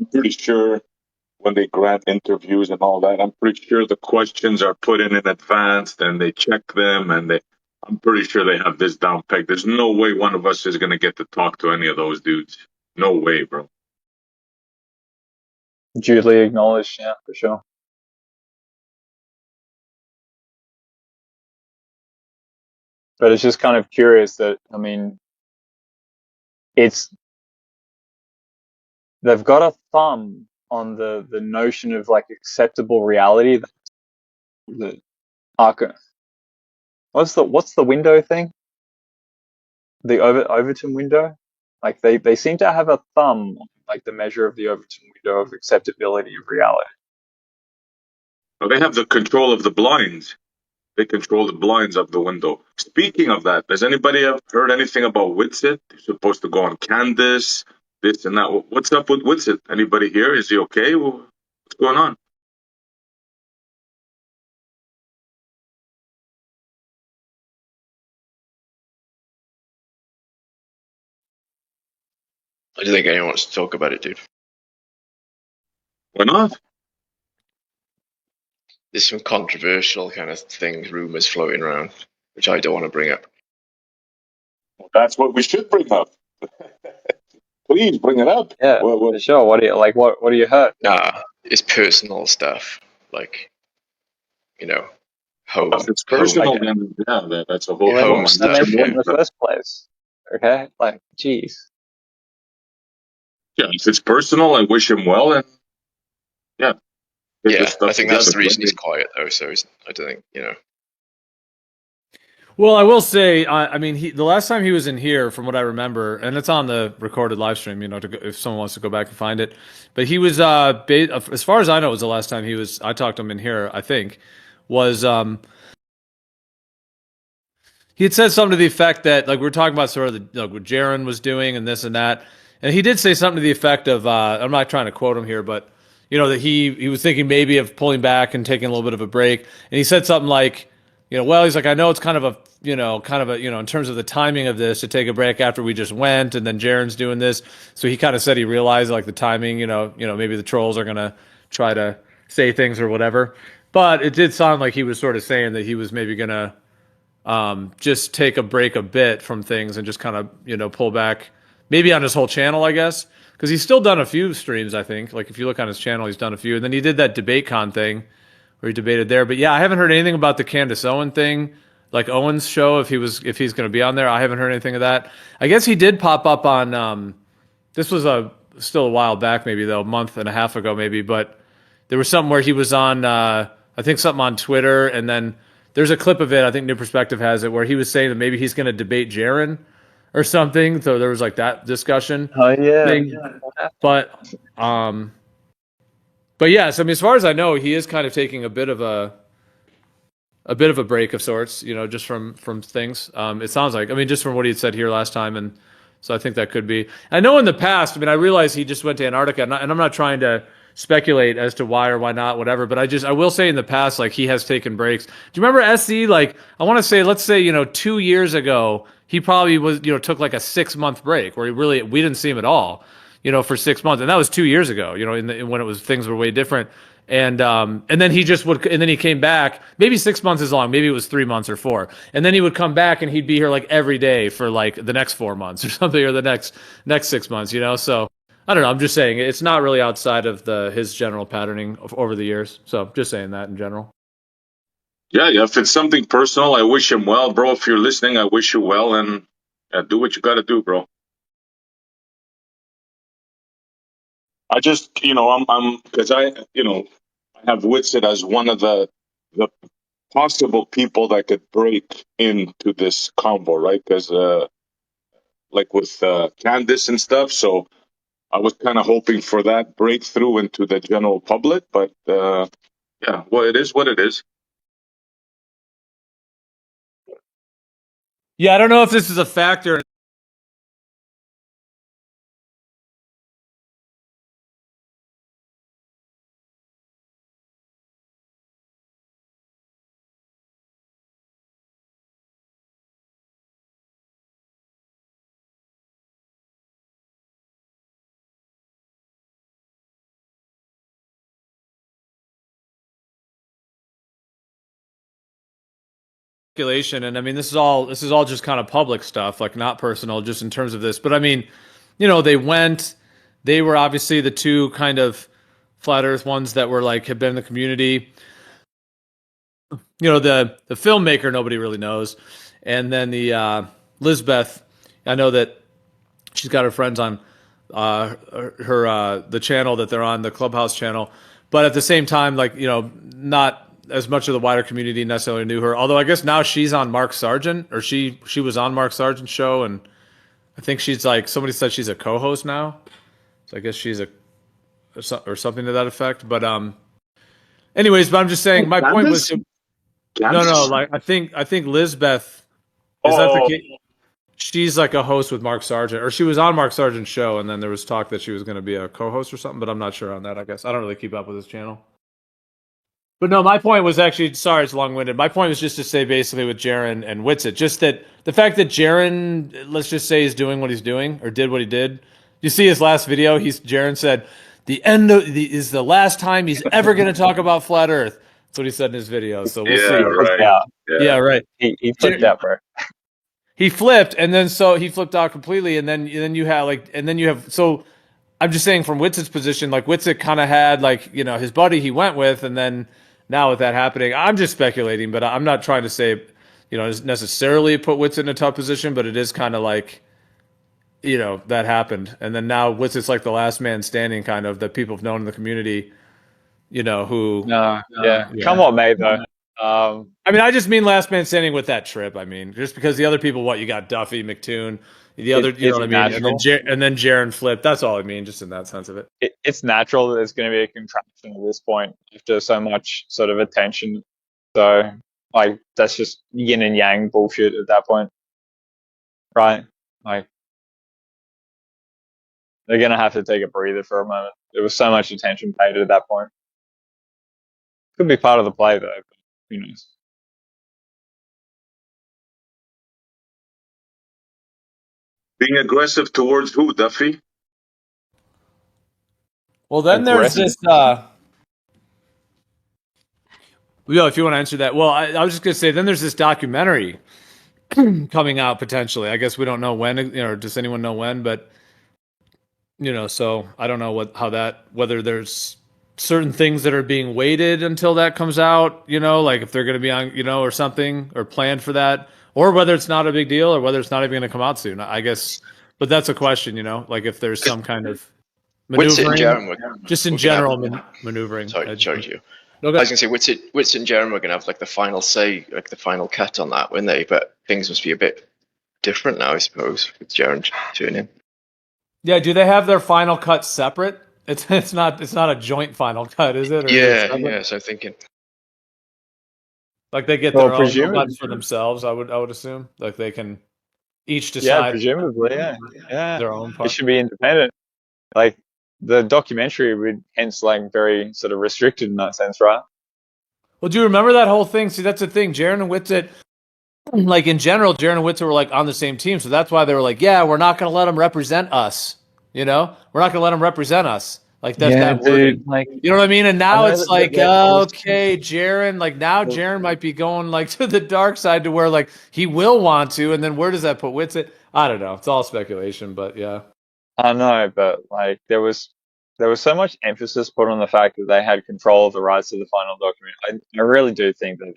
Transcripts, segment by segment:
I'm pretty sure when they grant interviews and all that, I'm pretty sure the questions are put in advance and they check them and I'm pretty sure they have this down peg. There's no way one of us is going to get to talk to any of those dudes. No way, bro. Duly acknowledged, yeah, for sure. But it's just kind of curious that, I mean, it's they've got a thumb on the notion of like acceptable reality. The arc, what's the window thing? The Overton window. Like they seem to have a thumb on like the measure of the Overton window of acceptability of reality. Well, they have the control of the blinds. They control the blinds of the window. Speaking of that, has anybody ever heard anything about Witsit? You're supposed to go on Candace, this and that. What's up with Witsit? Anybody here? Is he okay? What's going on? I don't think anyone wants to talk about it, dude. Why not? There's some controversial kind of things, rumors floating around, which I don't want to bring up. Well, that's what we should bring up. Please bring it up. Yeah, for sure. What do you like? What do you hurt? Nah, it's personal stuff, like home. If it's personal, Okay. then yeah, that's a whole Well, then Home different why stuff, mention it yeah. in the first place? Okay, like, geez. Yeah, if it's personal, I wish him well, and yeah, get Yeah, this stuff I think together. that's the reason he's quiet, though. So I don't think Well, I will say, I mean, the last time he was in here, from what I remember, and it's on the recorded live stream, if someone wants to go back and find it. But he was, as far as I know, it was the last time he was. I talked to him in here. I think was he had said something to the effect that, like, we were talking about sort of the, like, what Jaron was doing and this and that, and he did say something to the effect of, I'm not trying to quote him here, but that he was thinking maybe of pulling back and taking a little bit of a break, and he said something like, well, he's like, I know it's kind of a, in terms of the timing of this, to take a break after we just went, and then Jaron's doing this, so he kind of said he realized like the timing, maybe the trolls are gonna try to say things or whatever, but it did sound like he was sort of saying that he was maybe gonna just take a break a bit from things and just kind of pull back, maybe on his whole channel, I guess, because he's still done a few streams. I think, like, if you look on his channel, he's done a few, and then he did that debate con thing where he debated there. But yeah, I haven't heard anything about the Candace Owen thing, like Owen's show, if he's going to be on there. I haven't heard anything of that. I guess he did pop up on this was still a while back, maybe though, a month and a half ago maybe, but there was something where he was on I think something on Twitter, and then there's a clip of it, I think New Perspective has it, where he was saying that maybe he's going to debate Jaron or something. So there was like that discussion Oh yeah. thing. But yes, I mean, as far as I know, he is kind of taking a bit of a break of sorts, just from things. It sounds like, I mean, just from what he had said here last time, and so I think that could be. I know in the past, I mean, I realize he just went to Antarctica, and I'm not trying to speculate as to why or why not, whatever. But I will say in the past, like, he has taken breaks. Do you remember SC? Like, I want to say, let's say, 2 years ago, he probably was, took like a 6 month break where we didn't see him at all, for 6 months, and that was 2 years ago, when it was things were way different. And then he just would, and then he came back. Maybe 6 months is long. Maybe it was 3 months or four. And then he would come back and he'd be here like every day for like the next 4 months or something, or the next 6 months. So I don't know. I'm just saying it's not really outside of his general patterning over the years. So just saying that in general. Yeah, if it's something personal, I wish him well, bro. If you're listening, I wish you well, and do what you got to do, bro. I just, I'm because I have Witsit as one of the possible people that could break into this combo, right? Because like with Candice and stuff, so I was kind of hoping for that breakthrough into the general public, but yeah, well, it is what it is. Yeah, I don't know if this is a factor. speculation, and I mean this is all just kind of public stuff, like not personal, just in terms of this. But I mean, they were obviously the two kind of flat Earth ones that were like had been in the community. The filmmaker nobody really knows, and then the Lisbeth. I know that she's got her friends on her the channel that they're on, the Clubhouse channel, but at the same time, like not as much of the wider community necessarily knew her. Although I guess now she's on Mark Sargent, or she was on Mark Sargent's show, and I think she's like somebody said she's a co-host now, so I guess she's or something to that effect. But anyways, but I'm just saying my point was no, like I think Lisbeth is that the case? She's like a host with Mark Sargent, or she was on Mark Sargent's show, and then there was talk that she was going to be a co-host or something, but I'm not sure on that. I guess I don't really keep up with his channel. But no, my point was actually, sorry, it's long-winded. My point was just to say basically with Jaren and Witsit, just that the fact that Jaren, let's just say, is doing what he's doing or did what he did. You see his last video. Jaren said, "The end is the last time he's ever going to talk about flat Earth." That's what he said in his video. So we'll see. Right. Yeah, right. He flipped out, bro. He flipped, and then so he flipped out completely, and then you have so I'm just saying from Witsit's position, like Witsit kind of had like his buddy he went with, and then now with that happening, I'm just speculating, but I'm not trying to say necessarily put Witsit in a tough position, but it is kind of like that happened, and then now Witsit's like the last man standing, kind of that people have known in the community, who come what may though. I mean, I just mean last man standing with that trip. I mean, just because the other people, you got Duffy, McToon, the other, you know what I mean? And then Jaren flipped. That's all I mean, just in that sense of it. It's natural that there's going to be a contraction at this point after so much sort of attention. So, like, that's just yin and yang bullshit at that point. Right? Like, they're going to have to take a breather for a moment. There was so much attention paid at that point. Could be part of the play, though. But who knows? Being aggressive towards who, Duffy? Well, then there's this. If you want to answer that, well, I was just gonna say, then there's this documentary coming out potentially. I guess we don't know when, or does anyone know when? But so I don't know whether there's certain things that are being waited until that comes out. Like if they're going to be on, or something, or planned for that. Or whether it's not a big deal, or whether it's not even going to come out soon. I guess, but that's a question, like if there's some kind of maneuvering, just in general maneuvering. Sorry, you. No, I was going to say, Witsit and Jaren were going to have like the final say, like the final cut on that, weren't they? But things must be a bit different now, I suppose, with Jaren tuning in. Yeah, do they have their final cut separate? It's not a joint final cut, is it? Or yeah. So I'm thinking. Like they get their own cuts for themselves, I would assume. Like they can each decide. Yeah, presumably, yeah. Their own part. It should be independent. Like the documentary would hence like very sort of restricted in that sense, right? Well, do you remember that whole thing? See, that's the thing. Jaren and Witsit, like in general, Jaren and Witsit were like on the same team, so that's why they were like, yeah, we're not going to let them represent us. We're not going to let them represent us. Like that's that dude. Like, you know what I mean? And now it's like, okay, Jaren. Like now, Jaren might be going like to the dark side to where like he will want to, and then where does that put Witsit? I don't know. It's all speculation, but yeah. I know, but like there was so much emphasis put on the fact that they had control of the rights to the final document. I really do think that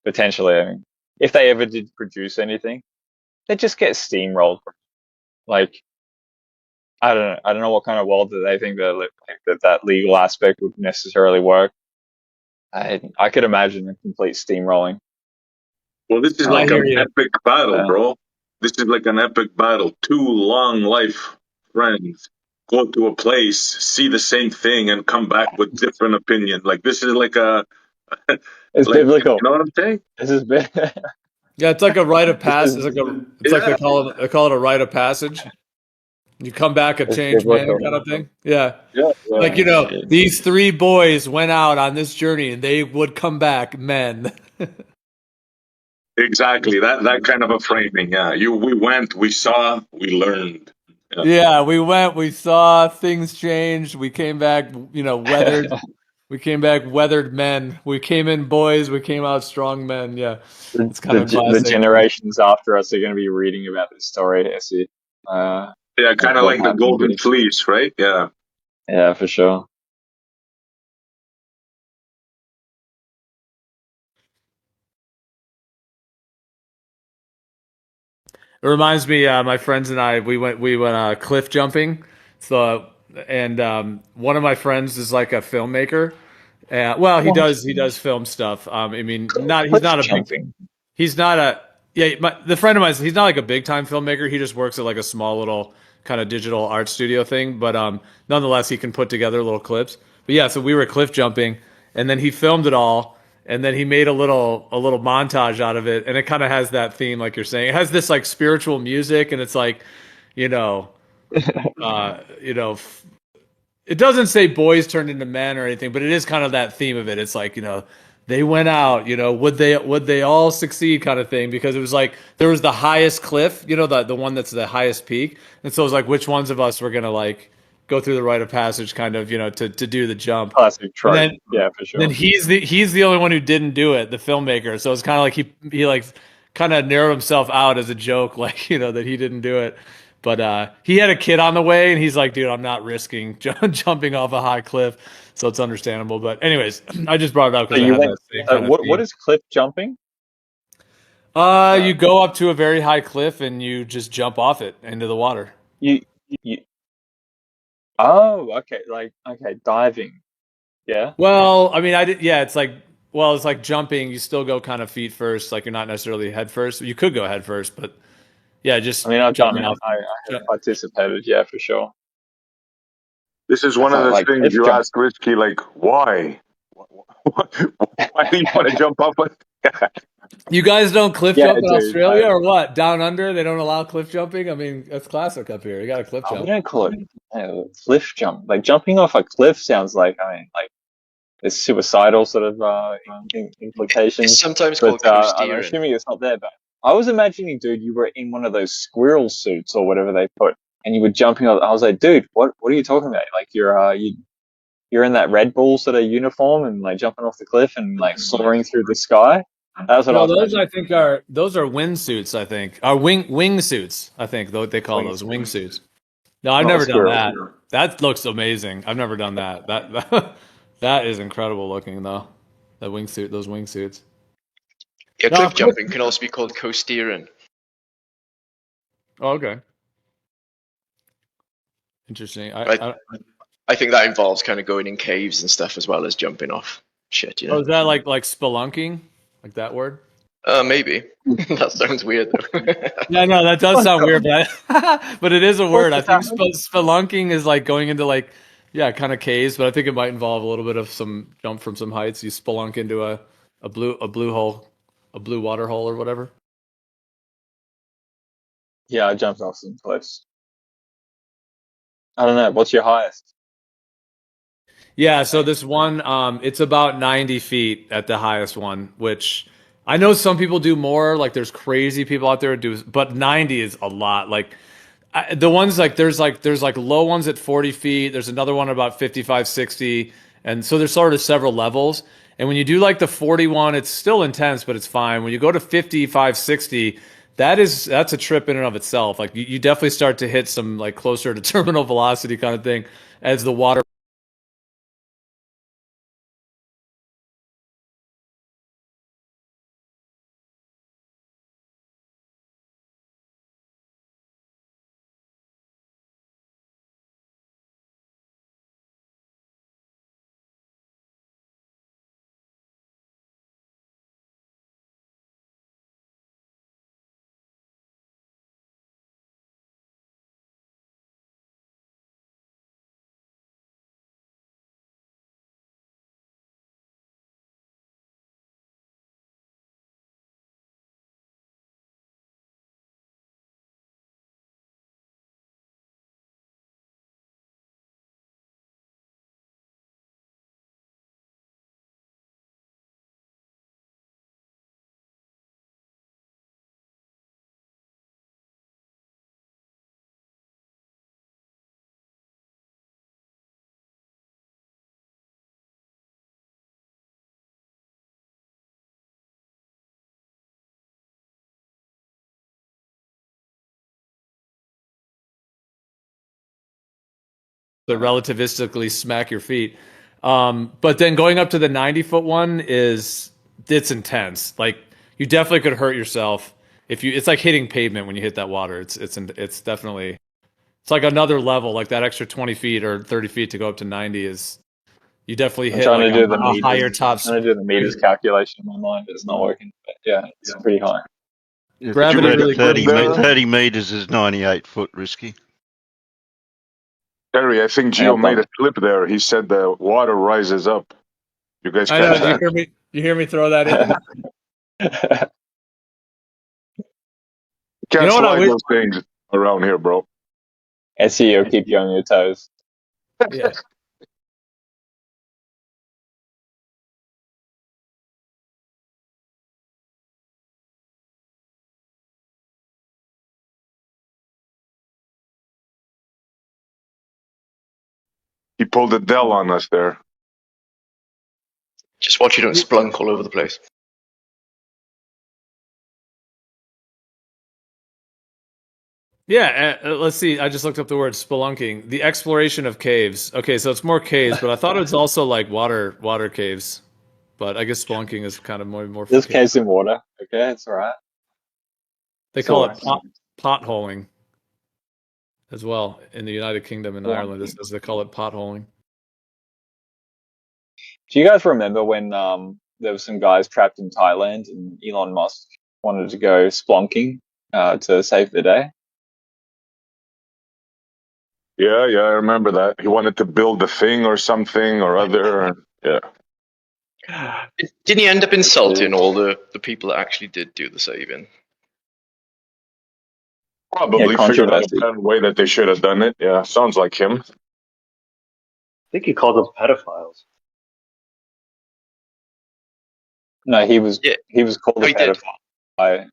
potentially, I mean, if they ever did produce anything, they'd just get steamrolled. Like. I don't know what kind of world that they think that legal aspect would necessarily work. I could imagine a complete steamrolling. Well, this is like an epic battle, bro. This is like an epic battle. Two long life friends go to a place, see the same thing, and come back with different opinion. Like this is like a. It's biblical. You know what I'm saying? This is big. Yeah, it's like a rite of passage. It's like they call it a rite of passage. You come back a changed man kind of thing. Yeah. Like, these three boys went out on this journey and they would come back men. Exactly. That kind of a framing. Yeah. We went, we saw, we learned. Yeah, we went, we saw, things changed. We came back, weathered. We came back weathered men. We came in boys. We came out strong men. Yeah, The, it's kind of the classic. generations after us are going to be reading about this story. I see. Yeah, kind of What like the happened golden here. fleece, right? Yeah. Yeah, for sure. It reminds me, my friends and I, we went cliff jumping. So, and one of my friends is like a filmmaker. Well, he What? does film stuff. I mean, not he's Cliff not a big jumping. he's not a yeah. The friend of mine, he's not like a big time filmmaker. He just works at like a small little kind of digital art studio thing. But nonetheless, he can put together little clips. But yeah, so we were cliff jumping, and then he filmed it all, and then he made a little montage out of it, and it kind of has that theme, like you're saying. It has this like spiritual music, and it's like, you know, you know, it doesn't say boys turned into men or anything, but it is kind of that theme of it. It's like, they went out, would they all succeed kind of thing, because it was like there was the highest cliff, the one that's the highest peak. And so it was like which ones of us were gonna like go through the rite of passage kind of, to do the jump. Classic And trope. then Yeah, for then sure. he's the only one who didn't do it, the filmmaker. So it's kind of like he like kind of narrowed himself out as a joke, like that he didn't do it. But he had a kid on the way, and he's like, "Dude, I'm not risking jumping off a high cliff." So it's understandable. But anyways, I just brought it up So because it you had went. that same kind of What theme. is cliff jumping? You go up to a very high cliff and you just jump off it into the water. You you. Oh, okay. Like okay, diving. Yeah. Well, I mean, I did. Yeah, it's like jumping. You still go kind of feet first, like you're not necessarily head first. You could go head first, but yeah, I just mean, I've done jumping it. off. I have participated. Yeah, for sure. This is It's one of those like things cliff you jump. ask Richie, like, why? Why do you want to jump off? You guys don't cliff Yeah, jump in dude. Australia or what? Down under, they don't allow cliff jumping. I mean, that's classic up here. You got a cliff We jump. don't call it cliff jump. Like jumping off a cliff sounds like like there's suicidal sort of It's implications. sometimes But called I'm co-steering. assuming it's not there. But I was imagining, dude, you were in one of those squirrel suits or whatever they put, and you were jumping off. I was like, dude, what are you talking about? Like you're in that Red Bull sort of uniform and like jumping off the cliff and like soaring through the sky. That's what I No, was those I imagining. think are those are wind suits. I think are wing suits. I think what they call those Wings, wing suits. No, I've not the never done squirrel. that. That looks amazing. I've never done that. That is incredible looking though. That wingsuit, those wingsuits. Yeah, No, cliff cliff. jumping can also be called co-steering. Oh, okay, interesting. Right? I think that involves kind of going in caves and stuff as well as jumping off shit, Oh, is that like spelunking, like that word? Maybe. That sounds weird though. Yeah, no, that does What sound weird, the? but but it is a What word. I just think happened? spelunking is like going into like, yeah, kind of caves, but I think it might involve a little bit of some jump from some heights. You spelunk into a blue hole, a blue water hole or whatever. Yeah, I jumped off some cliffs. I don't know. What's your highest? Yeah, so this one, it's about 90 feet at the highest one, which I know some people do more. Like there's crazy people out there who do, but 90 is a lot. Like the ones like there's low ones at 40 feet. There's another one about 55, 60, and so there's sort of several levels. And when you do like the 41, it's still intense, but it's fine. When you go to 55, 60, that's a trip in and of itself. Like you definitely start to hit some like closer to terminal velocity kind of thing as the water to relativistically smack your feet. But then going up to the 90-foot one it's intense. Like you definitely could hurt yourself if you. It's like hitting pavement when you hit that water. It's definitely it's like another level. Like that extra 20 feet or 30 feet to go up to 90 is you definitely I'm hit trying like to do the a meters. higher top. I'm trying to do the meters calculation in my mind, but it's not working. But yeah, it's pretty high. Gravity really 30 meters is 98 foot, Risky. Terry, I think Gio made a slip there. He said the water rises up. You guys I know. catch that? You hear me throw that in? Can't You know what I slide wish- those things around here, bro. SEO keep you on your toes. Yeah. He pulled a Dell on us there. Just watch you don't splunk all over the place. Yeah, let's see. I just looked up the word spelunking. The exploration of caves. Okay, so it's more caves, but I thought it was also like water caves. But I guess spelunking is kind of more. There's caves in water. Okay, it's all right. They call it potholing as well in the United Kingdom and Ireland. This is they call it potholing. Do you guys remember when there were some guys trapped in Thailand and Elon Musk wanted to go splunking to save the day? Yeah, I remember that. He wanted to build a thing or something or other. Yeah. Didn't he end up insulting all the people that actually did do the saving? Probably Yeah, figured out controversy. a way that they should have done it. Yeah, sounds like him. I think he called them pedophiles. No, he was called Oh, a he did. pedophile by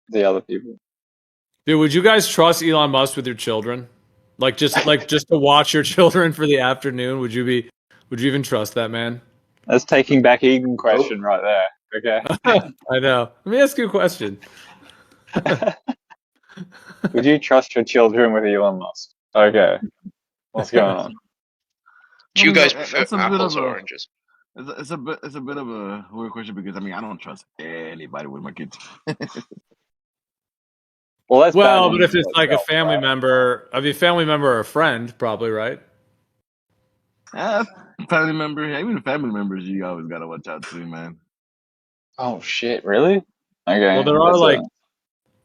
the other people. Dude, would you guys trust Elon Musk with your children? Like just to watch your children for the afternoon? Would you even trust that man? That's taking back Eden question right there. Okay. I know. Let me ask you a question. Would you trust your children with Elon Musk? Okay. What's going on? Do you guys That's prefer a bit apples of or a- oranges? It's a bit of a weird question because I mean I don't trust anybody with my kids. Well, that's Well, bad but if it's news like a as well, family right? member, I mean, family member or a friend, probably, right? Family member, even family members, you always gotta watch out to, man. Oh shit! Really? Okay. Well, there are that's like,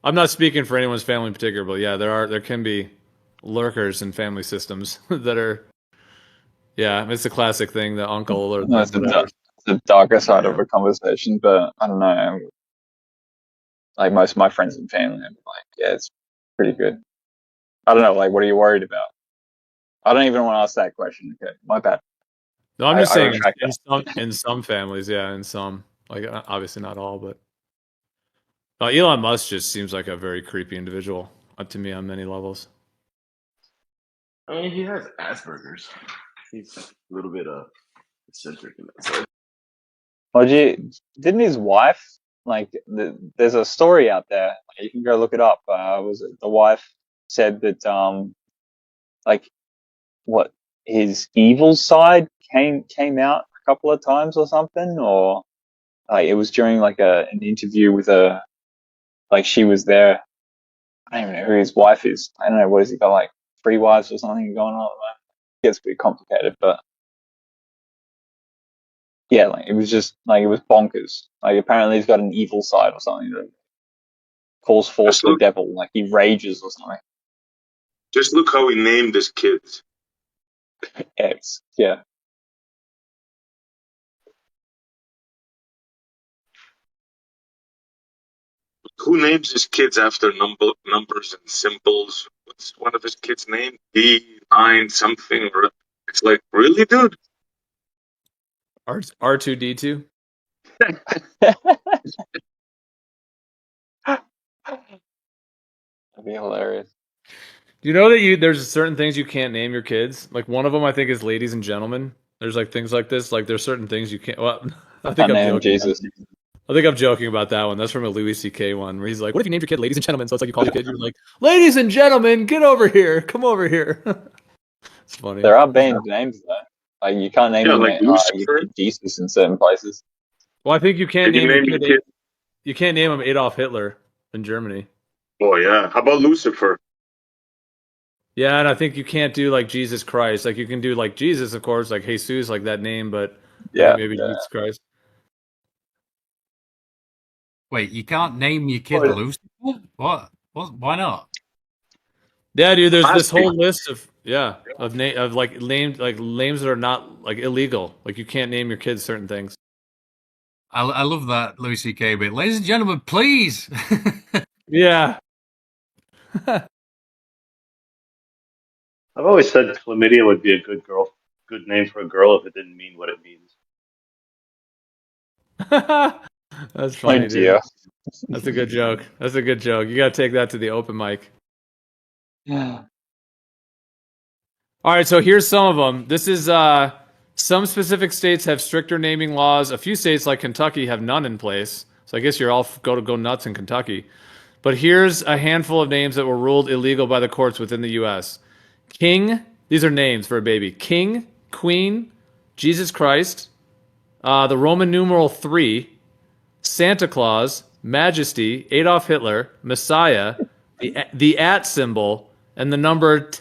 I'm not speaking for anyone's family in particular, but yeah, there can be lurkers in family systems that are, yeah, it's a classic thing, the uncle or that's whatever. the darker side of a conversation, but I don't know. Like most of my friends and family, I'm like, yeah, it's pretty good. I don't know. Like, what are you worried about? I don't even want to ask that question. Okay, my bad. No, I'm just I saying retract in some families, yeah, in some, like obviously not all, but Elon Musk just seems like a very creepy individual to me on many levels. I mean, he has Asperger's. He's a little bit eccentric in that side. Well, didn't his wife like? There's a story out there. You can go look it up. Was it the wife said that like what his evil side came out a couple of times or something, or like it was during like an interview with like she was there. I don't even know who his wife is. I don't know, what has he got, like 3 wives or something going on? It gets a bit complicated, but yeah, like it was just like it was bonkers. Like apparently he's got an evil side or something that calls forth the devil, like he rages or something. Just look how he named his kids. X, yeah. Who names his kids after numbers and symbols? What's one of his kids' name? D9 something, or it's like, really, dude? R2D2. That'd be hilarious. Do you know that there's certain things you can't name your kids? Like one of them, I think, is ladies and gentlemen. There's like things like this. Like there's certain things you can't. Well, I think I'm name joking. Jesus. I think I'm joking about that one. That's from a Louis C.K. one where he's like, "What if you named your kid ladies and gentlemen?" So it's like you call your kid, you're like, "Ladies and gentlemen, get over here, come over here." It's funny. There are banned names though. Like you can't name Yeah, your, like your Lucifer. kid Jesus in certain places. Well, I think you can't Can you name your name your kid. kid? You can't name him Adolf Hitler in Germany. Oh yeah. How about Lucifer? Yeah, and I think you can't do like Jesus Christ. Like you can do like Jesus, of course, like Jesus, like that name, but I think Yeah, maybe yeah. Jesus Christ. Wait, you can't name your kid Well, Lucifer? What? What? Why not? Yeah, dude. I'm There's this asking. whole list of name of like names that are not like illegal. Like you can't name your kids certain things. I love that Louis C.K. bit. Ladies and gentlemen, please. Yeah. I've always said chlamydia would be a good name for a girl if it didn't mean what it means. That's Oh funny, dude. dear. That's a good joke. That's a good joke. You got to take that to the open mic. Yeah. All right, so here's some of them. This is some specific states have stricter naming laws. A few states like Kentucky have none in place. So I guess you're all go nuts in Kentucky. But here's a handful of names that were ruled illegal by the courts within the U.S. King. These are names for a baby. King, Queen, Jesus Christ, the Roman numeral 3, Santa Claus, Majesty, Adolf Hitler, Messiah, the at symbol, and the number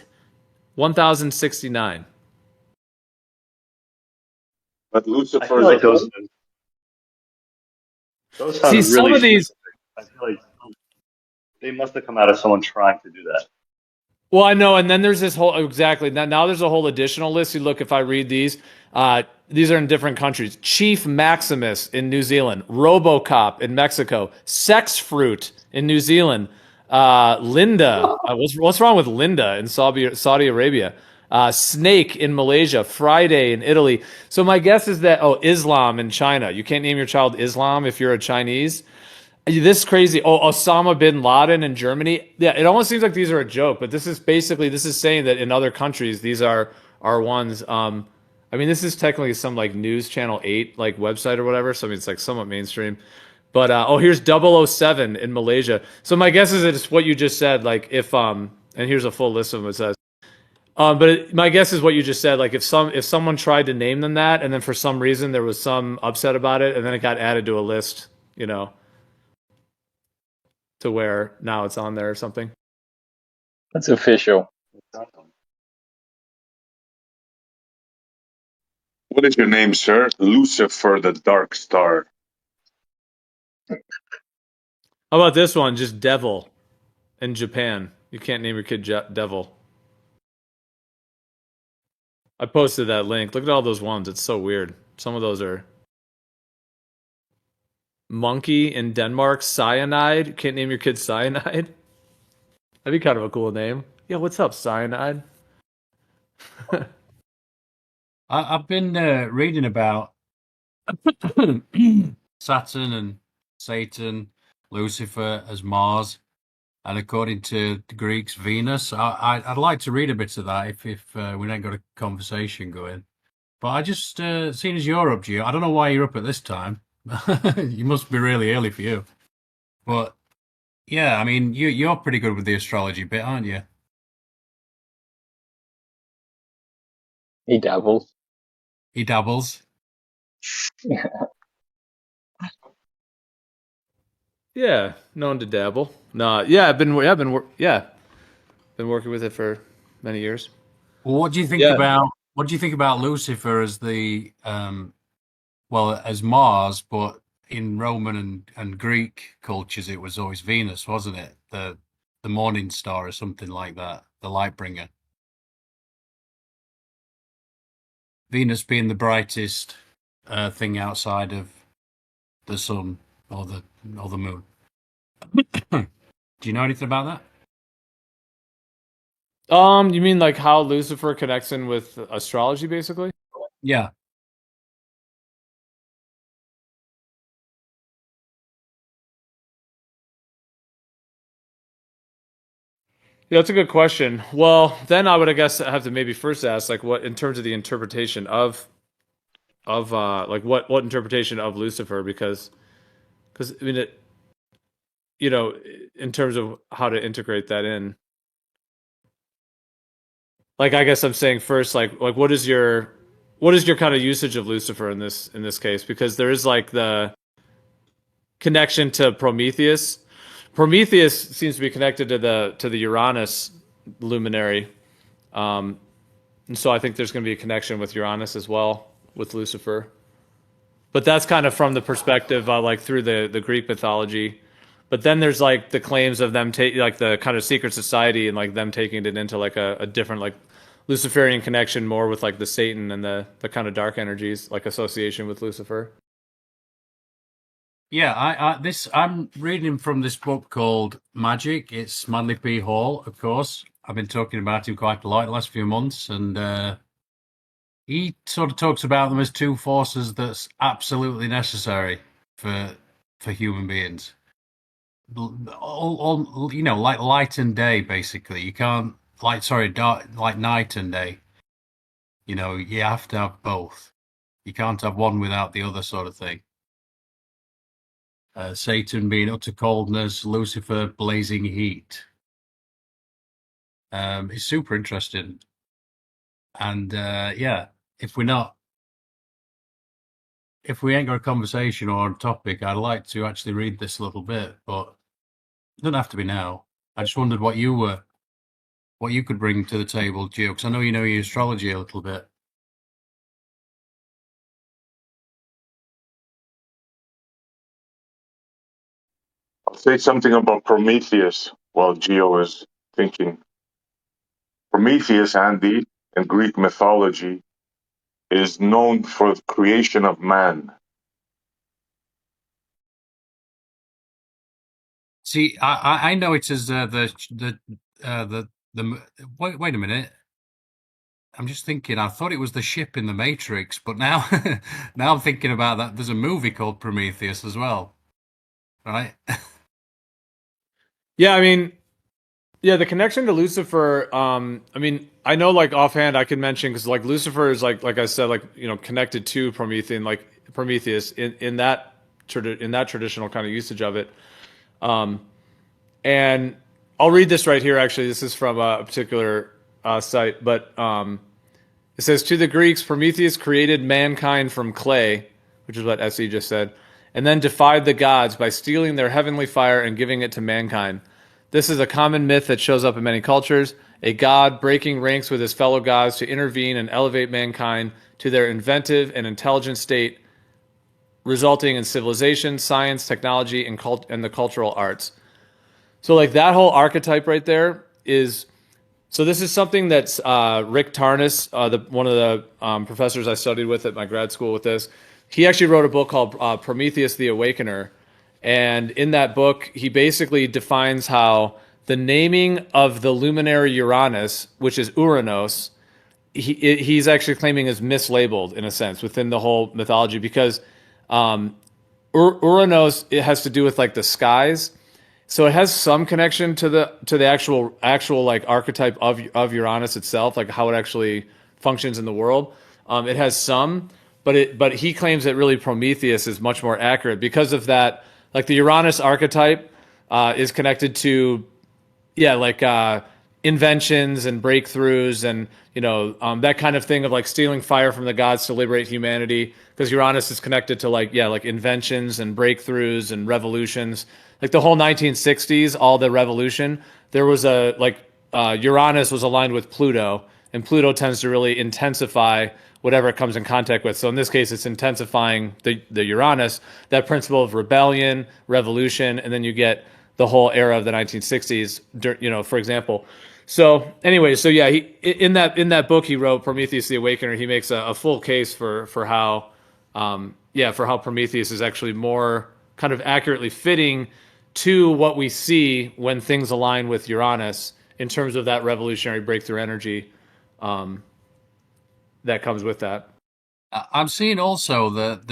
1069. But I Lucifer feel is a like boy. those See, sound some really of these. specific. I feel like they must have come out of someone trying to do that. Well, I know, and then there's this whole exactly now. There's a whole additional list. You look if I read these are in different countries. Chief Maximus in New Zealand, RoboCop in Mexico, Sex Fruit in New Zealand, Linda. What's wrong with Linda in Saudi Arabia? Snake in Malaysia, Friday in Italy. So my guess is that Islam in China. You can't name your child Islam if you're a Chinese. This crazy. Oh, Osama bin Laden in Germany. Yeah, it almost seems like these are a joke, but this is saying that in other countries these are ones. I mean, this is technically some like News Channel 8 like website or whatever, so I mean it's like somewhat mainstream. But here's 007 in Malaysia. So my guess is that it's what you just said. Like if and here's a full list of them. It says. My guess is what you just said. Like if someone tried to name them that, and then for some reason there was some upset about it, and then it got added to a list, to where now it's on there or something. That's official. What is your name, sir? Lucifer, the Dark Star. How about this one? Just Devil in Japan. You can't name your kid Devil. I posted that link. Look at all those ones. It's so weird. Some of those are Monkey in Denmark. Cyanide. You can't name your kid Cyanide. That'd be kind of a cool name. Yeah, what's up, Cyanide? I've been reading about Saturn and Satan, Lucifer as Mars, and according to the Greeks, Venus. I'd like to read a bit of that if we ain't got a conversation going. But I just seeing as you're up, Gio, I don't know why you're up at this time. You must be really early for you. But yeah, I mean, you're pretty good with the astrology bit, aren't you? He dabbles. He dabbles. Yeah, known to dabble. No, been working with it for many years. Well, Yeah. what do you think about Lucifer as the as Mars, but in Roman and Greek cultures it was always Venus, wasn't it? The morning star or something like that, the light bringer. Venus being the brightest thing outside of the sun or the moon. Do you know anything about that? You mean like how Lucifer connects in with astrology, basically? Yeah. Yeah, that's a good question. Well, then I would, I guess, have to maybe first ask, like, what in terms of the interpretation of like what interpretation of Lucifer, because I mean it, in terms of how to integrate that in. like I guess I'm saying first, like what is your kind of usage of Lucifer in this case? Because there is like the connection to Prometheus. Prometheus seems to be connected to the Uranus luminary, and so I think there's going to be a connection with Uranus as well with Lucifer. But that's kind of from the perspective, like through the Greek mythology. But then there's like the claims of them taking like the kind of secret society and like them taking it into like a different like Luciferian connection more with like the Satan and the kind of dark energies like association with Lucifer. Yeah, I'm reading from this book called Magic. It's Manly P. Hall, of course. I've been talking about him quite a lot the last few months, and he sort of talks about them as two forces that's absolutely necessary for human beings. All you know, like light and day, basically. You can't dark, like night and day. You know, you have to have both. You can't have one without the other, sort of thing. Satan being utter coldness, Lucifer blazing heat. It's super interesting. And yeah, if we ain't got a conversation or a topic, I'd like to actually read this a little bit, but it doesn't have to be now. I just wondered what you could bring to the table, Gio, because I know you know your astrology a little bit. I'll say something about Prometheus while Geo is thinking. Prometheus, Andy, in Greek mythology, is known for the creation of man. See, I know it as the wait a minute. I'm just thinking. I thought it was the ship in the Matrix, but now now I'm thinking about that. There's a movie called Prometheus as well, right? Yeah, I mean, yeah, the connection to Lucifer. I mean, I know like offhand I can mention because like Lucifer is like I said like connected to Promethean like Prometheus in that in that traditional kind of usage of it. And I'll read this right here. Actually, this is from a particular site, but it says to the Greeks, Prometheus created mankind from clay, which is what SE just said, and then defied the gods by stealing their heavenly fire and giving it to mankind. This is a common myth that shows up in many cultures. A god breaking ranks with his fellow gods to intervene and elevate mankind to their inventive and intelligent state, resulting in civilization, science, technology, and the cultural arts. So, like that whole archetype right there is. So this is something that's Rick Tarnas, one of the professors I studied with at my grad school with this. He actually wrote a book called Prometheus the Awakener. And in that book, he basically defines how the naming of the luminary Uranus, which is Uranos, he's actually claiming is mislabeled in a sense within the whole mythology because Uranos, it has to do with like the skies. So it has some connection to the actual like archetype of Uranus itself, like how it actually functions in the world. It has some, but he claims that really Prometheus is much more accurate because of that. Like the Uranus archetype is connected to like inventions and breakthroughs and that kind of thing of like stealing fire from the gods to liberate humanity because Uranus is connected to like inventions and breakthroughs and revolutions, like the whole 1960s, all the revolution. There was a Uranus was aligned with Pluto, and Pluto tends to really intensify whatever it comes in contact with. So in this case, it's intensifying the Uranus, that principle of rebellion, revolution, and then you get the whole era of the 1960s, for example. So anyway, so yeah, in that book he wrote, Prometheus the Awakener, he makes a full case for how for how Prometheus is actually more kind of accurately fitting to what we see when things align with Uranus in terms of that revolutionary breakthrough energy that comes with that. I'm seeing also that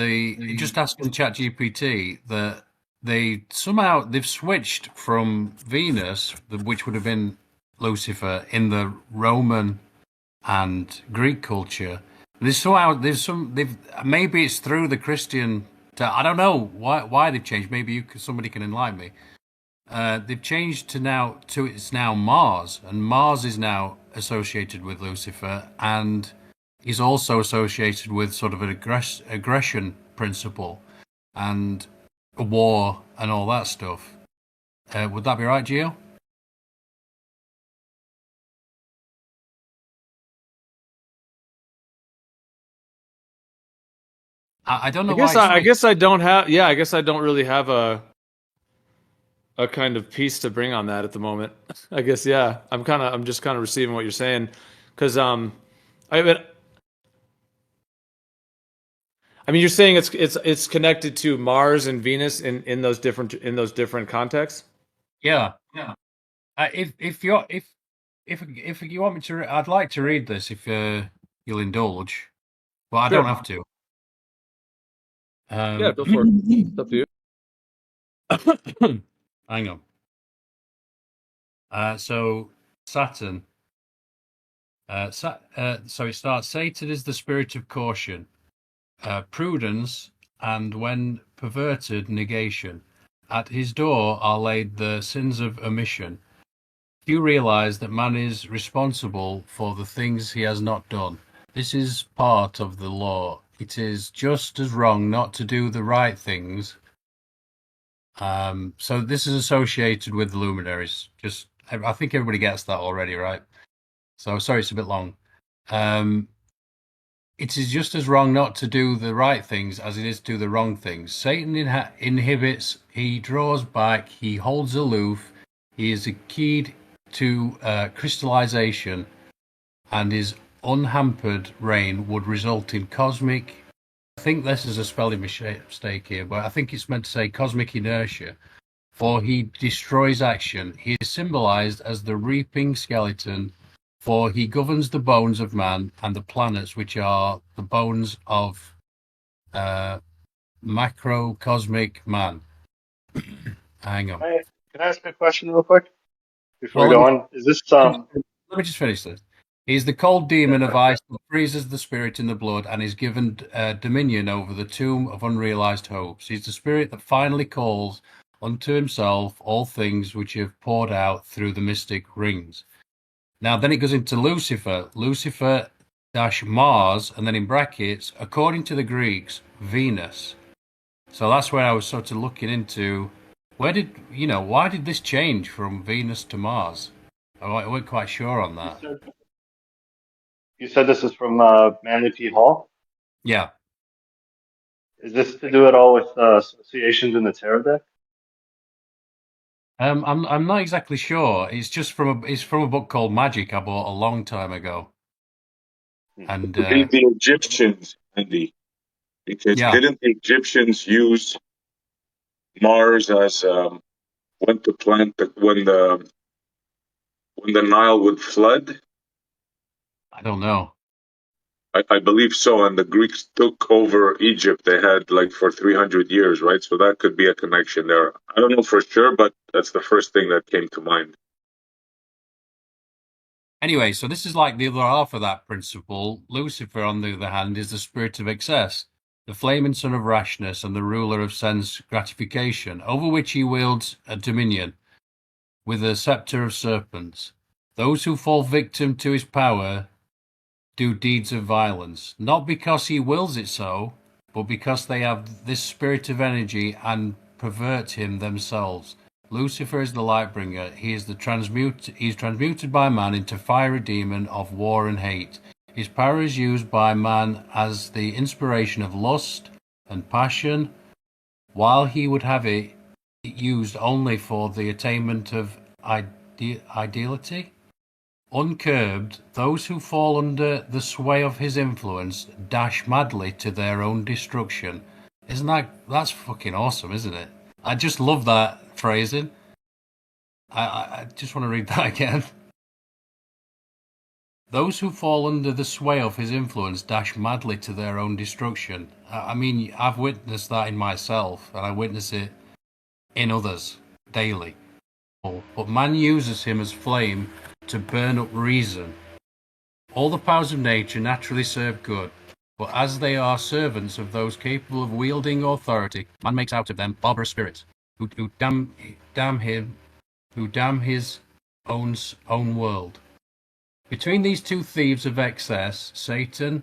just asking ChatGPT that they've switched from Venus, which would have been Lucifer in the Roman and Greek culture. Maybe it's through the Christian. I don't know why they've changed. Maybe somebody can enlighten me. They've changed it's now Mars, and Mars is now associated with Lucifer, and he's also associated with sort of an aggression principle and a war and all that stuff. Would that be right, Gio? I don't know why. I guess I don't have. Yeah, I guess I don't really have a kind of piece to bring on that at the moment. I guess yeah. I'm just kind of receiving what you're saying, because I mean, you're saying it's connected to Mars and Venus in those different contexts. Yeah, yeah. If you want me to, I'd like to read this if you'll indulge, but I Sure. don't have to. Yeah, go for it. It's up to you. Hang on. So Saturn. So it starts. Satan is the spirit of caution, prudence, and when perverted, negation. At his door are laid the sins of omission. Few realize that man is responsible for the things he has not done. This is part of the law. It is just as wrong not to do the right things. So this is associated with the luminaries. I think everybody gets that already, right? So sorry, it's a bit long. It is just as wrong not to do the right things as it is to do the wrong things. Satan inhibits, he draws back, he holds aloof, he is a keyed to crystallization, and his unhampered reign would result in cosmic. I think this is a spelling mistake here, but I think it's meant to say cosmic inertia. For he destroys action. He is symbolized as the reaping skeleton, for he governs the bones of man and the planets, which are the bones of macrocosmic man. Hang on. Can I ask a question real quick before Well, we go on? Is this let me just finish this. He is the cold demon of ice that freezes the spirit in the blood and is given dominion over the tomb of unrealized hopes. He's the spirit that finally calls unto himself all things which have poured out through the mystic rings. Now, then it goes into Lucifer, Lucifer dash Mars, and then in brackets, according to the Greeks, Venus. So that's where I was sort of looking into why did this change from Venus to Mars? I wasn't quite sure on that. You said this is from Manly P. Hall. Yeah. Is this to do at all with associations in the tarot deck? I'm not exactly sure. It's just from a book called Magic I bought a long time ago. And Read the Egyptians, Andy, because yeah, didn't the Egyptians use Mars as when to plant when the Nile would flood? I don't know. I believe so. And the Greeks took over Egypt. They had like for 300 years, right? So that could be a connection there. I don't know for sure, but that's the first thing that came to mind. Anyway, so this is like the other half of that principle. Lucifer, on the other hand, is the spirit of excess, the flaming son of rashness and the ruler of sense gratification, over which he wields a dominion with a scepter of serpents. Those who fall victim to his power do deeds of violence, not because he wills it so, but because they have this spirit of energy and pervert him themselves. Lucifer is the light bringer. He is transmuted by man into fiery demon of war and hate. His power is used by man as the inspiration of lust and passion, while he would have it used only for the attainment of ideality. Uncurbed, those who fall under the sway of his influence dash madly to their own destruction. That's fucking awesome, isn't it? I just love that phrasing. I just want to read that again. Those who fall under the sway of his influence dash madly to their own destruction. I mean, I've witnessed that in myself, and I witness it in others daily. But man uses him as flame to burn up reason. All the powers of nature naturally serve good, but as they are servants of those capable of wielding authority, man makes out of them barbarous spirits, who damn his own world. Between these two thieves of excess, Satan,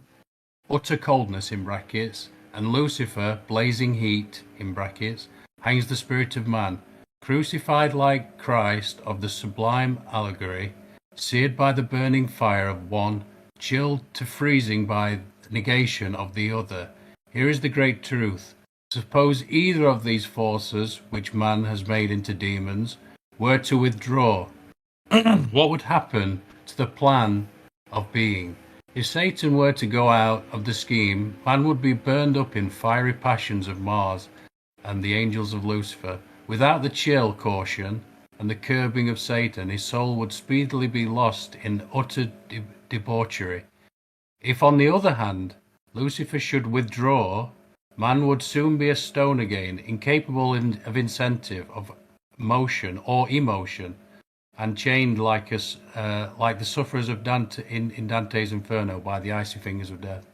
utter coldness in brackets, and Lucifer, blazing heat in brackets, hangs the spirit of man, crucified like Christ of the sublime allegory, seared by the burning fire of one, chilled to freezing by negation of the other. Here is the great truth. Suppose either of these forces, which man has made into demons, were to withdraw, what would happen to the plan of being? If Satan were to go out of the scheme, man would be burned up in fiery passions of Mars and the angels of Lucifer. Without the chill caution and the curbing of Satan, his soul would speedily be lost in utter debauchery. If, on the other hand, Lucifer should withdraw, man would soon be a stone again, incapable of incentive, of motion or emotion, and chained like us, like the sufferers of Dante in Dante's Inferno by the icy fingers of death.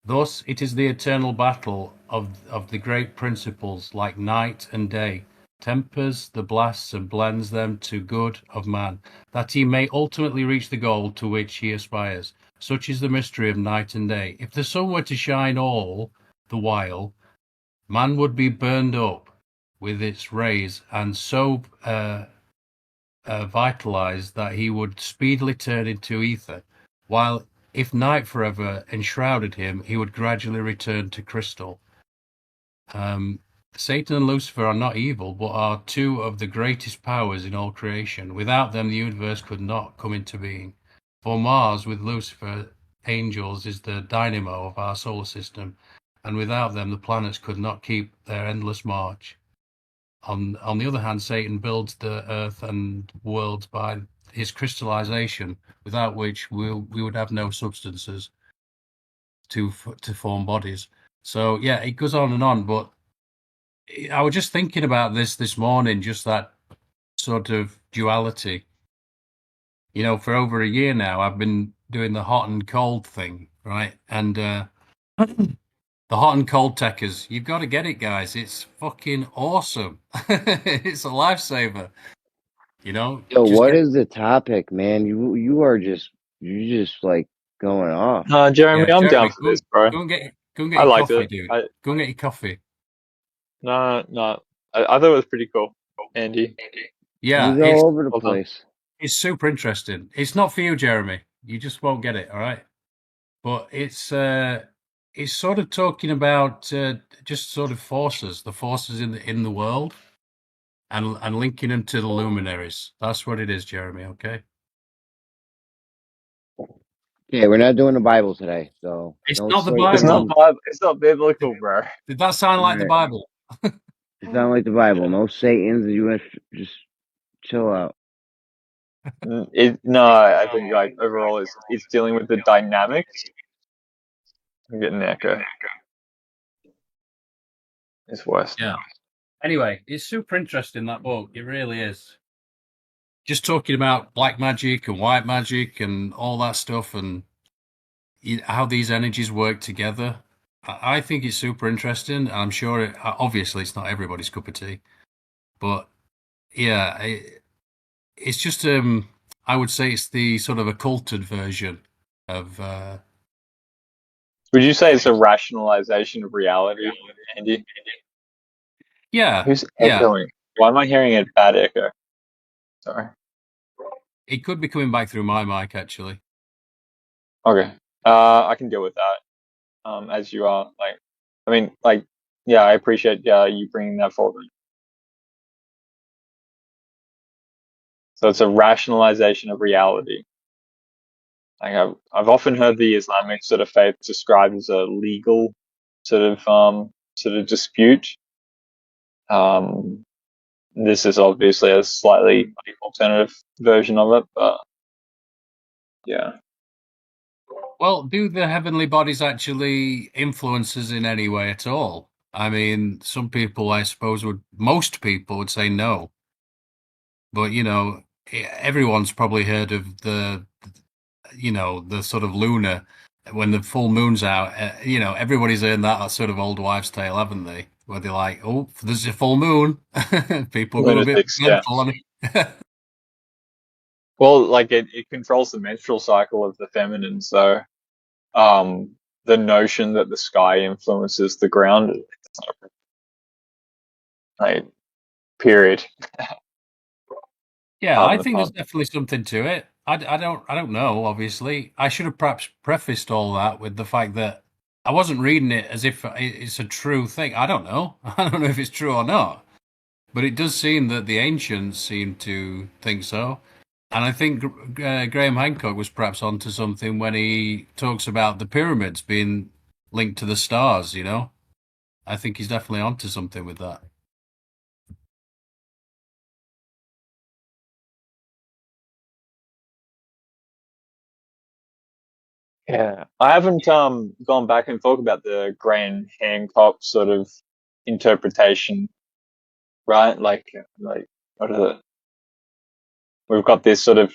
Thus, it is the eternal battle of the great principles, like night and day, tempers the blasts and blends them to good of man, that he may ultimately reach the goal to which he aspires. Such is the mystery of night and day. If the sun were to shine all the while, man would be burned up with its rays, and so vitalized that he would speedily turn into ether, while if night forever enshrouded him, he would gradually return to crystal. Satan and Lucifer are not evil, but are two of the greatest powers in all creation. Without them, the universe could not come into being. For Mars, with Lucifer, angels, is the dynamo of our solar system, and without them, the planets could not keep their endless march. On the other hand, Satan builds the earth and worlds by his crystallization, without which we would have no substances to form bodies. So yeah, it goes on, but I was just thinking about this morning, just that sort of duality. You know, for over a year now, I've been doing the hot and cold thing, right? And the hot and cold techers, you've got to get it, guys. It's fucking awesome. It's a lifesaver. You know, Yo, just what get, is the topic, man? You just like going off. Jeremy, yeah, I'm Jeremy, down for this, bro. go and get I your liked coffee, it. dude. Go and get your coffee. No. I thought it was pretty cool, Andy. Yeah, He's all over the Well done. place. it's super interesting. It's not for you, Jeremy. You just won't get it, all right? But it's sort of talking about just sort of forces, the forces in the world, and linking them to the luminaries. That's what it is, Jeremy. Okay. Okay, we're not doing the Bible today, so It's no not the It's not Bible. Satan. Bible. It's not biblical, bro. Did that sound All like the right, Bible? it's not like the Bible. No Satans. You want to just chill out. No, I think like overall, it's dealing with the dynamics. I'm getting an echo. It's worse. Yeah. Anyway, it's super interesting, that book. It really is. Just talking about black magic and white magic and all that stuff, and how these energies work together. I think it's super interesting. I'm sure obviously it's not everybody's cup of tea, but yeah, it's just I would say it's the sort of occulted version of Would you say it's a rationalization of reality, Andy? yeah, Who's yeah. echoing? Why am I hearing a bad echo? Sorry. It could be coming back through my mic actually. Okay. I can deal with that. As you are, yeah, I appreciate you bringing that forward. So it's a rationalization of reality. Like I've often heard the Islamic sort of faith described as a legal sort of dispute. This is obviously a slightly alternative version of it, but yeah. Well, do the heavenly bodies actually influence us in any way at all? I mean, some people, I suppose, most people would say no. But, you know, everyone's probably heard of the sort of lunar, when the full moon's out, everybody's heard that sort of old wives' tale, haven't they? Where they're like, oh, there's a full moon. People go a bit Lunatics, yeah. mental on it. Well, like it controls the menstrual cycle of the feminine, so the notion that the sky influences the ground, like, period. Yeah, Pardon I the think there's pun. definitely something to it. I don't know. Obviously, I should have perhaps prefaced all that with the fact that I wasn't reading it as if it's a true thing. I don't know. I don't know if it's true or not, but it does seem that the ancients seem to think so. And I think Graham Hancock was perhaps onto something when he talks about the pyramids being linked to the stars. You know, I think he's definitely onto something with that. Yeah, I haven't gone back and thought about the Graham Hancock sort of interpretation, right? Like what is it? We've got this sort of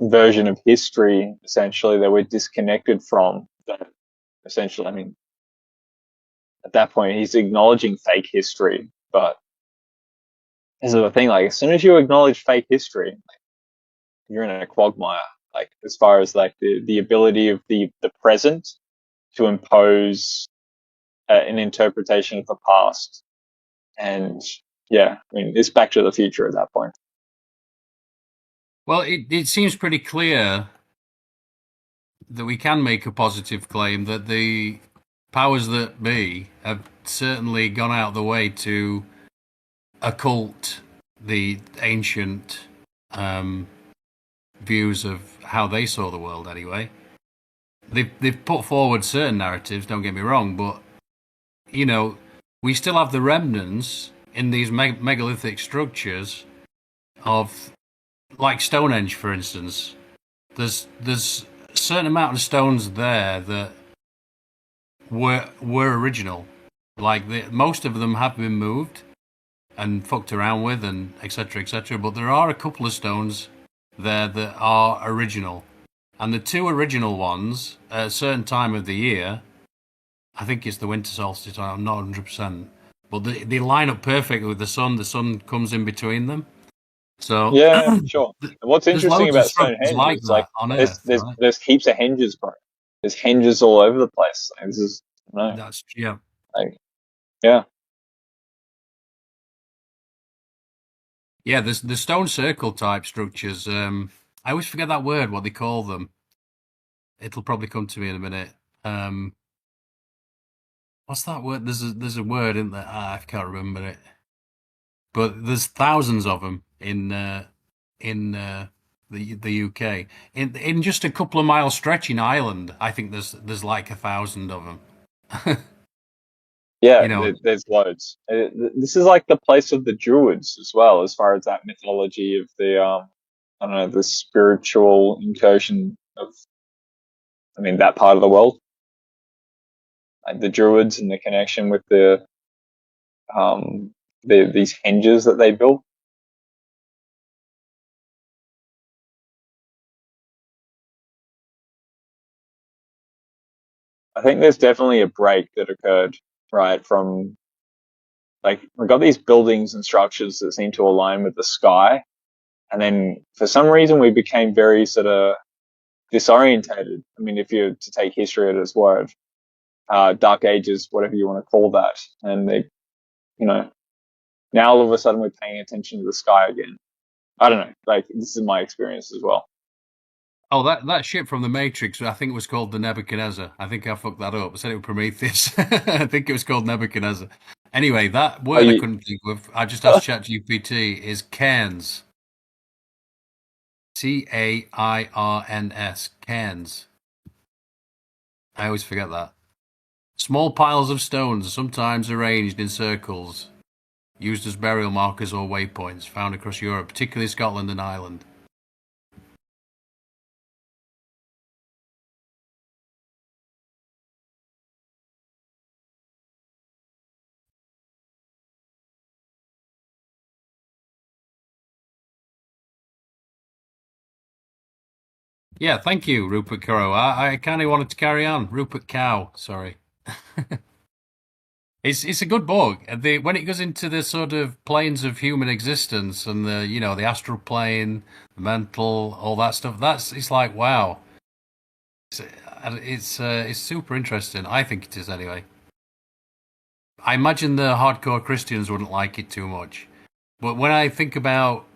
version of history essentially that we're disconnected from. That essentially, I mean, at that point, he's acknowledging fake history, but this is the thing: like, as soon as you acknowledge fake history, you're in a quagmire. Like, as far as like the ability of the present to impose an interpretation of the past. And yeah, I mean, it's Back to the Future at that point. Well, it seems pretty clear that we can make a positive claim that the powers that be have certainly gone out of the way to occult the ancient um, views of how they saw the world. Anyway, they've put forward certain narratives. Don't get me wrong, but you know, we still have the remnants in these megalithic structures of, like Stonehenge, for instance. There's a certain amount of stones there that were original. Like most of them have been moved and fucked around with, and etc. etc. But there are a couple of stones there that are original, and the two original ones at a certain time of the year, I think it's the winter solstice. I'm not 100%, but they line up perfectly with the sun. The sun comes in between them, so Yeah, sure. And what's there's interesting loads of about structures Stonehenge like is like that on Earth, right? there's heaps of henges, bro. There's henges all over the place. Like, this is no, That's yeah. like yeah, Yeah, there's the stone circle type structures. I always forget that word, what they call them. It'll probably come to me in a minute. Um, what's that word? There's a word in there. I can't remember it. But there's thousands of them in the UK. In just a couple of miles stretch in Ireland, I think there's like 1,000 of them. yeah. You know, There's loads. This is like the place of the Druids as well, as far as that mythology of the I don't know, the spiritual incursion of, I mean, that part of the world, like the Druids and the connection with um these henges that they built. I think there's definitely a break that occurred, right, from like we've got these buildings and structures that seem to align with the sky, and then for some reason we became very sort of disorientated. I mean, if you're to take history at its word, dark ages, whatever you want to call that, and they, you know, now all of a sudden we're paying attention to the sky again. I don't know, like this is my experience as well. oh, that ship from the Matrix, I think it was called the Nebuchadnezzar. I think I fucked that up. I said it was Prometheus. I think it was called Nebuchadnezzar. Anyway, that Are word I you? couldn't think of, I just asked ChatGPT, is cairns. CAIRNS. Cairns. I always forget that. Small piles of stones, sometimes arranged in circles, used as burial markers or waypoints, found across Europe, particularly Scotland and Ireland. Yeah, thank you, Rupert Crowe. I kind of wanted to carry on. Rupert Cow, sorry. It's a good book. When it goes into the sort of planes of human existence and the astral plane, the mental, all that stuff. It's like wow. It's super interesting. I think it is anyway. I imagine the hardcore Christians wouldn't like it too much, but when I think about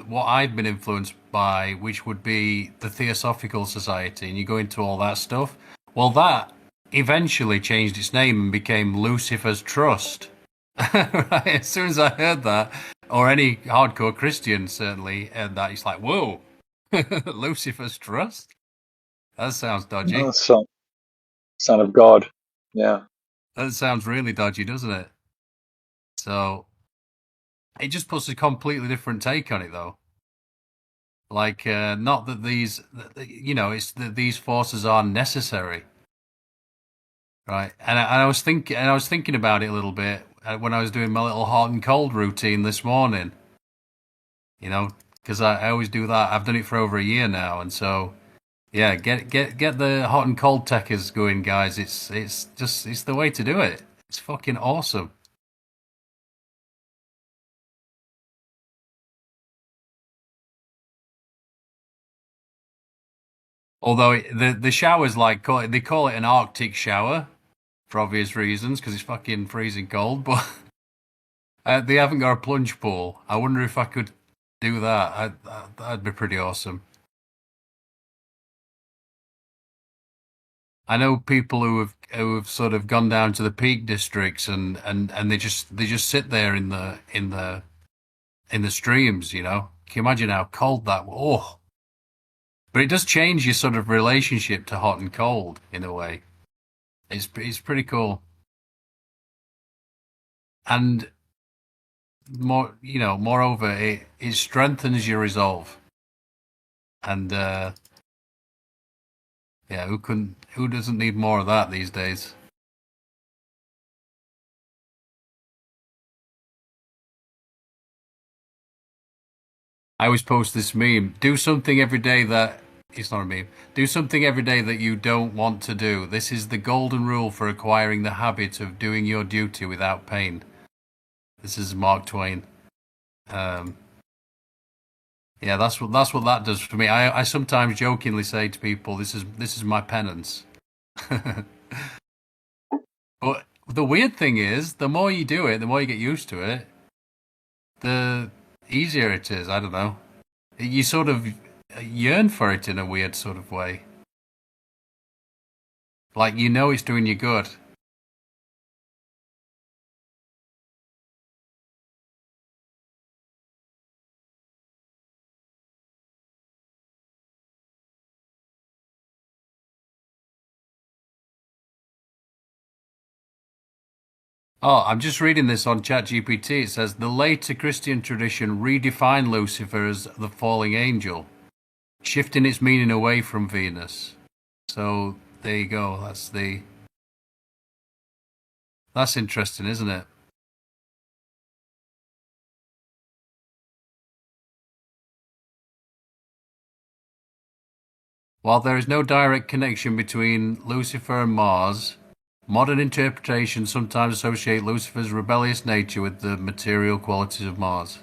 what I've been influenced by, which would be the Theosophical Society, and you go into all that stuff, well, that eventually changed its name and became Lucifer's Trust. Right? As soon as I heard that, or any hardcore Christian certainly heard that, it's like, whoa, Lucifer's Trust? That sounds dodgy. Oh, son of God. Yeah. That sounds really dodgy, doesn't it? So it just puts a completely different take on it, though. Like, not that it's that these forces are necessary, right? And I was thinking about it a little bit when I was doing my little hot and cold routine this morning. Because I always do that. I've done it for over a year now, and so yeah, get the hot and cold techers going, guys. It's the way to do it. It's fucking awesome. Although the shower's like they call it an Arctic shower for obvious reasons because it's fucking freezing cold, but they haven't got a plunge pool. I wonder if I could do that. That'd be pretty awesome. I know people who have sort of gone down to the Peak Districts and they just sit there in the streams. Can you imagine how cold that? Oh, but it does change your sort of relationship to hot and cold in a way. It's pretty cool. And moreover, it strengthens your resolve. And yeah, who doesn't need more of that these days? I always post this meme. Do something every day that it's not a meme. Do something every day that you don't want to do. This is the golden rule for acquiring the habit of doing your duty without pain. This is Mark Twain. Yeah, that's what that does for me. I sometimes jokingly say to people, "This is my penance." But the weird thing is, the more you do it, the more you get used to it, the easier it is. I don't know. You sort of yearn for it in a weird sort of way. Like it's doing you good. Oh, I'm just reading this on ChatGPT. It says the later Christian tradition redefined Lucifer as the falling angel, shifting its meaning away from Venus. So there you go. That's interesting, isn't it? While there is no direct connection between Lucifer and Mars, modern interpretations sometimes associate Lucifer's rebellious nature with the material qualities of Mars.